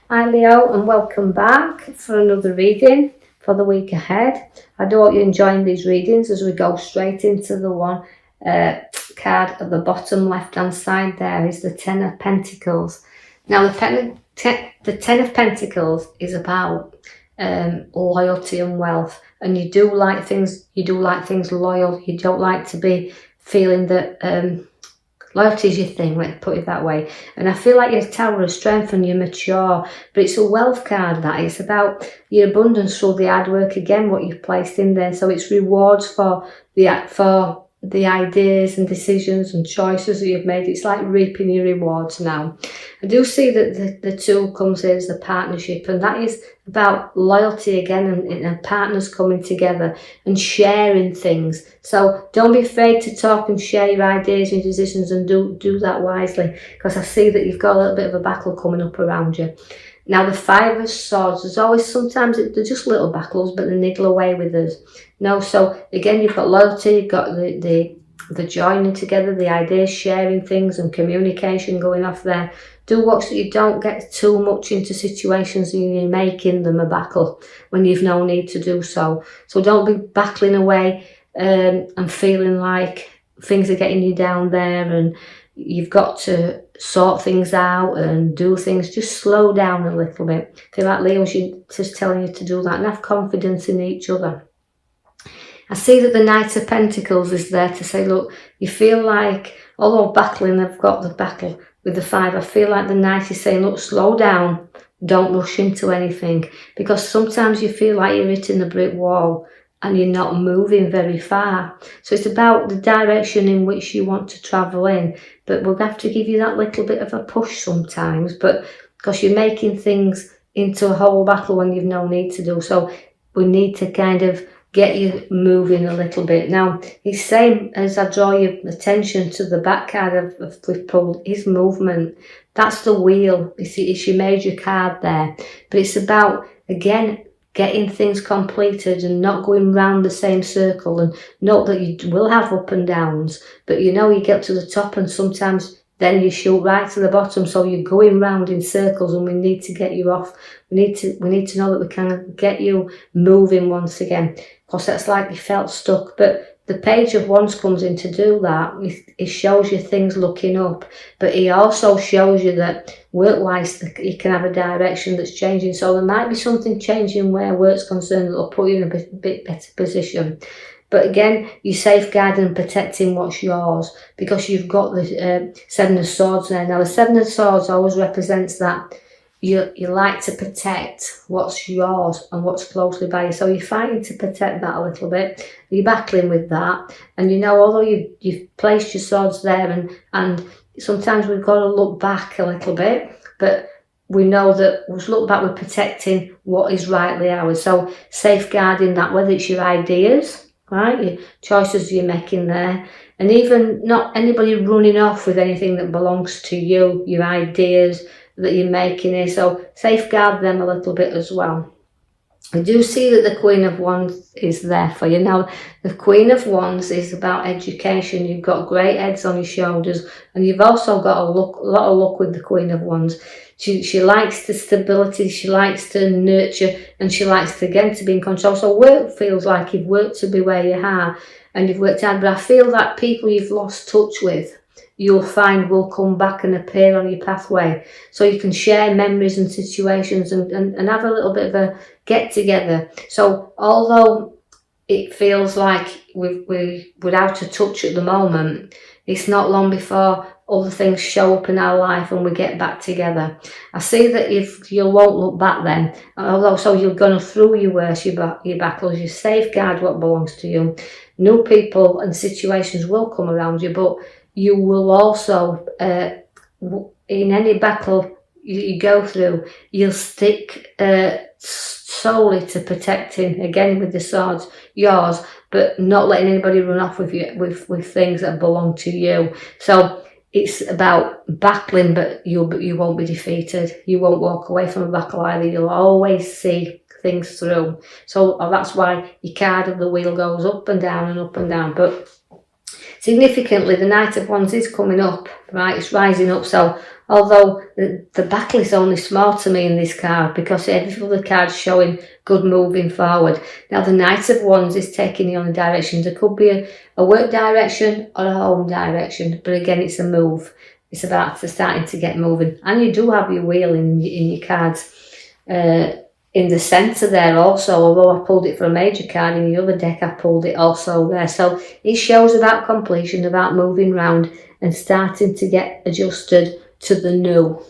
Hi Leo, and welcome back for another reading for the week ahead. I do hope you're enjoying these readings as we go straight into the one card at the bottom left hand side. There is the Ten of Pentacles. Now the Ten of Pentacles is about loyalty and wealth, and you do like things loyal. You don't like to be feeling that loyalty is your thing, let's put it that way. And I feel like you're a tower of strength and you're mature, but it's a wealth card that is about your abundance through the hard work again, what you've placed in there. So it's rewards for the ideas and decisions and choices that you've made. It's like reaping your rewards now. I do see that the tool comes in as the partnership, and that is about loyalty again and partners coming together and sharing things. So don't be afraid to talk and share your ideas and decisions, and do that wisely, because I see that you've got a little bit of a battle coming up around you. Now the Five of Swords, there's always sometimes they're just little battles, but they niggle away with us. No, so again, you've got loyalty, you've got the joining together, the ideas, sharing things and communication going off there. Do watch that you don't get too much into situations and you're making them a battle when you've no need to do so. So don't be battling away and feeling like things are getting you down there and you've got to sort things out and do things. Just slow down a little bit. I feel like Leo's just telling you to do that and have confidence in each other. I see that the Knight of Pentacles is there to say, look, you feel like, although battling, I've got the battle with the Five, I feel like the Knight is saying, look, slow down, don't rush into anything, because sometimes you feel like you're hitting a brick wall and you're not moving very far. So it's about the direction in which you want to travel in, but we'll have to give you that little bit of a push sometimes, but because you're making things into a whole battle when you've no need to do. So we need to kind of get you moving a little bit. Now, he's saying, as I draw your attention to the back card of we've pulled, his movement. That's the wheel. It's your major card there. But it's about, again, getting things completed and not going round the same circle. And note that you will have up and downs, but you get to the top and sometimes then you shoot right to the bottom, so you're going round in circles, and we need to get you off. We need to know that we can get you moving once again, because that's like you felt stuck. But the Page of Wands comes in to do that. It shows you things looking up, but he also shows you that work-wise you can have a direction that's changing. So there might be something changing where work's concerned that will put you in a bit better position. But again, you're safeguarding and protecting what's yours, because you've got the Seven of Swords there. Now, the Seven of Swords always represents that you like to protect what's yours and what's closely by you. So you're fighting to protect that a little bit. You're battling with that. And although you've placed your swords there, and sometimes we've got to look back a little bit, but we know that we look back, we're protecting what is rightly ours. So safeguarding that, whether it's your ideas, right, your choices you're making there, and even not anybody running off with anything that belongs to you, your ideas that you're making here. So safeguard them a little bit as well. I do see that the Queen of Wands is there for you. Now, the Queen of Wands is about education. You've got great heads on your shoulders, and you've also got a lot of luck with the Queen of Wands. She likes the stability, she likes to nurture, and she likes to, again, to be in control. So work feels like you've worked to be where you are, and you've worked hard, but I feel that people you've lost touch with, you'll find will come back and appear on your pathway. So you can share memories and situations and have a little bit of a get together. So although it feels like we're out of touch at the moment, it's not long before other things show up in our life and we get back together. I see that if you won't look back then, although so you're going through your worst, your battles, you safeguard what belongs to you. New people and situations will come around you, but you will also, in any battle you go through, you'll stick solely to protecting, again with the swords, yours, but not letting anybody run off with you with things that belong to you. So it's about battling, but you won't be defeated. You won't walk away from a battle either. You'll always see things through. So that's why your card of the wheel goes up and down and up and down. But Significantly, the Knight of Wands is coming up, right? It's rising up. So although the battle is only small to me in this card, because every other card's showing good moving forward. Now the Knight of Wands is taking you on a direction. There could be a work direction or a home direction, but again, it's a move. It's about starting to get moving. And you do have your wheel in your cards. In the centre there also, although I pulled it for a major card, in the other deck I pulled it also there. So it shows about completion, about moving round and starting to get adjusted to the new.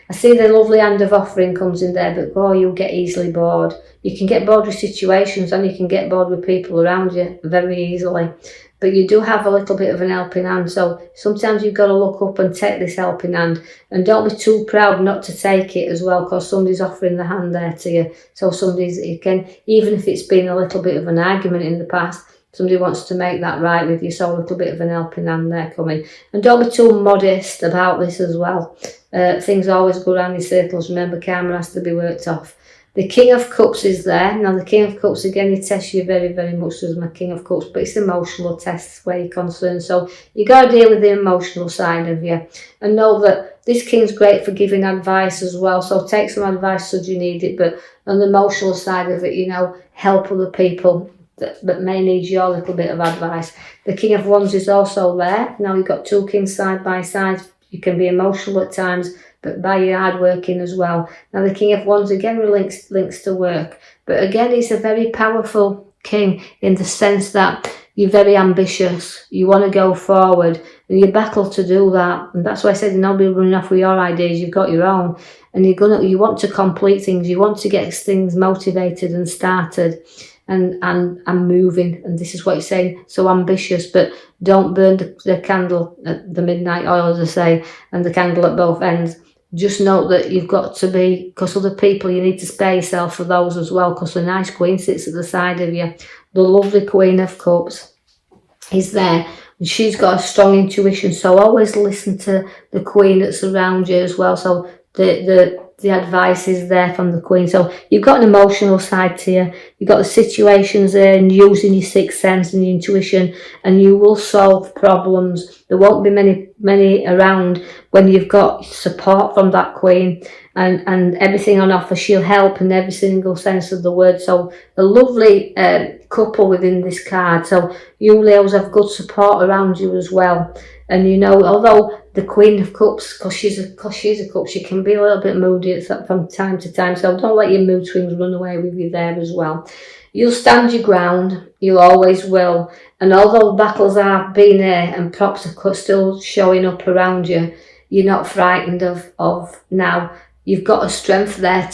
I see the lovely Hand of Offering comes in there, but you'll get easily bored. You can get bored with situations and you can get bored with people around you very easily. But you do have a little bit of an helping hand, so sometimes you've got to look up and take this helping hand, and don't be too proud not to take it as well, because somebody's offering the hand there to you. So even if it's been a little bit of an argument in the past, somebody wants to make that right with you, so a little bit of an helping hand there coming. And don't be too modest about this as well. Things always go around in circles. Remember, karma has to be worked off. The King of Cups is there. Now, the King of Cups, again, he tests you very, very much as my King of Cups, but it's emotional tests where you're concerned. So you got to deal with the emotional side of you. And know that this King's great for giving advice as well. So take some advice should you need it. But on the emotional side of it, help other people that may need your little bit of advice. The King of Wands is also there. Now, you've got two kings side by side. You can be emotional at times, but by your hard working as well. Now the King of Wands again links to work, but again he's a very powerful king in the sense that you're very ambitious, you want to go forward, and you battle to do that. And that's why I said nobody running off with your ideas, you've got your own, and you want to complete things, you want to get things motivated and started and moving. And this is what you're saying, so ambitious, but don't burn the candle at the midnight oil, as I say, and the candle at both ends. Just note that you've got to be, because other people, you need to spare yourself for those as well, because the nice Queen sits at the side of you. The lovely Queen of Cups is there, and she's got a strong intuition, so always listen to the Queen that's around you as well. So the advice is there from the Queen. So you've got an emotional side to you, you've got the situations there, and using your sixth sense and your intuition, and you will solve problems. There won't be many around when you've got support from that Queen and everything on offer. She'll help in every single sense of the word. So a lovely couple within this card. So you Leos have good support around you as well. And although the Queen of Cups, because she's a cup, she can be a little bit moody from time to time. So don't let your mood swings run away with you there as well. You'll stand your ground, you always will. And although battles are being there and props are still showing up around you, you're not frightened of now. You've got a strength there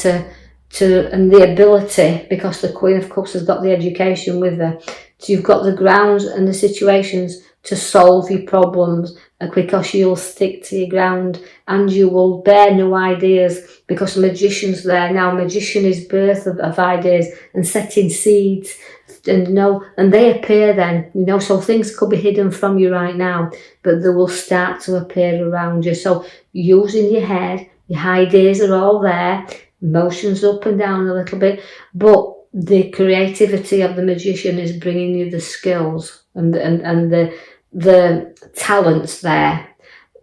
and the ability, because the Queen of Cups has got the education with her. So you've got the grounds and the situations to solve your problems, because you'll stick to your ground and you will bear new ideas, because the magician's there. Now, magician is birth of ideas and setting seeds, and they appear then, so things could be hidden from you right now, but they will start to appear around you. So using your head, your ideas are all there, emotions up and down a little bit, but the creativity of the magician is bringing you the skills and the talents there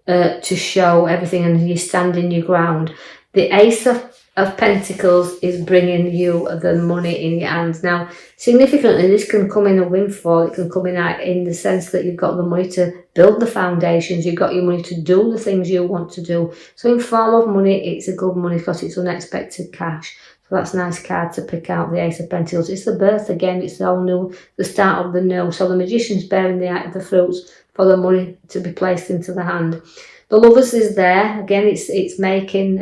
to show everything, and you stand in your ground. The Ace of Pentacles is bringing you the money in your hands. Now, significantly, this can come in a windfall. It can come in the sense that you've got the money to build the foundations. You've got your money to do the things you want to do. So in form of money, it's a good money because it's unexpected cash. So that's a nice card to pick out, the Ace of Pentacles. It's the birth again. It's all new, the start of the new. So the magician's bearing the fruits for the money to be placed into the hand. The Lovers is there. Again, it's making,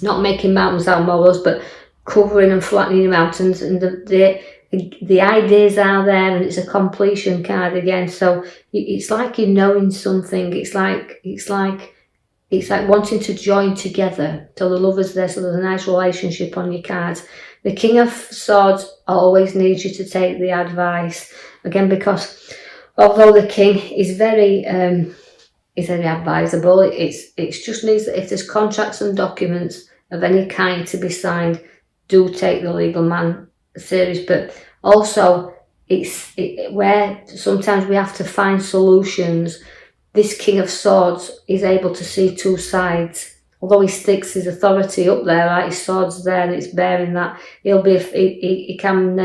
not making mountains out of molehills, but covering and flattening mountains. And the ideas are there, and it's a completion card again. So it's like you're knowing something. It's like wanting to join together. So the Lovers there, so there's a nice relationship on your cards. The King of Swords always needs you to take the advice. Again, because although the King is very advisable, it just means that if there's contracts and documents of any kind to be signed, do take the legal man serious. But also, where sometimes we have to find solutions. This King of Swords is able to see two sides. Although he sticks his authority up there, right, his sword's there and it's bearing that, he can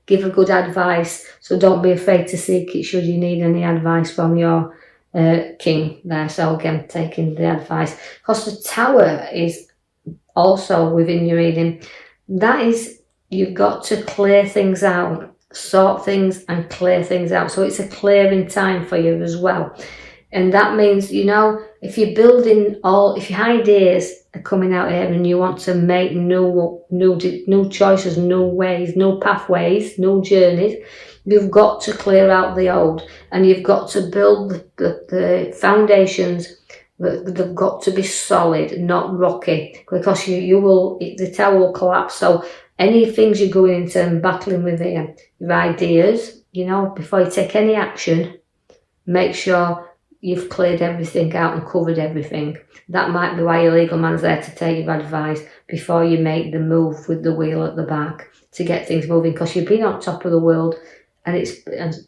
give a good advice. So don't be afraid to seek it should you need any advice from your king there. So again, taking the advice. Because the Tower is also within your reading. That is, you've got to clear things out, sort things and clear things out. So it's a clearing time for you as well. And that means, you know, if you're building if your ideas are coming out here and you want to make new choices, new ways, new pathways, new journeys, you've got to clear out the old, and you've got to build the foundations. They've got to be solid, not rocky, because the tower will collapse. So any things you're going into and battling with here, your ideas, you know, before you take any action, make sure you've cleared everything out and covered everything. That might be why your legal man's there, to take your advice before you make the move with the wheel at the back to get things moving, because you've been on top of the world and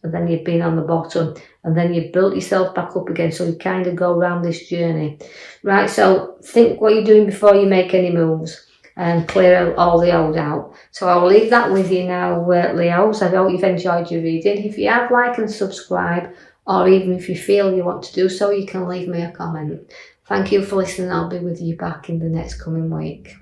then you've been on the bottom, and then you've built yourself back up again, so you kind of go around this journey. Right, so think what you're doing before you make any moves and clear all the old out. So I'll leave that with you now, Leos. I hope you've enjoyed your reading. If you have, like and subscribe, or even if you feel you want to do so, you can leave me a comment. Thank you for listening. I'll be with you back in the next coming week.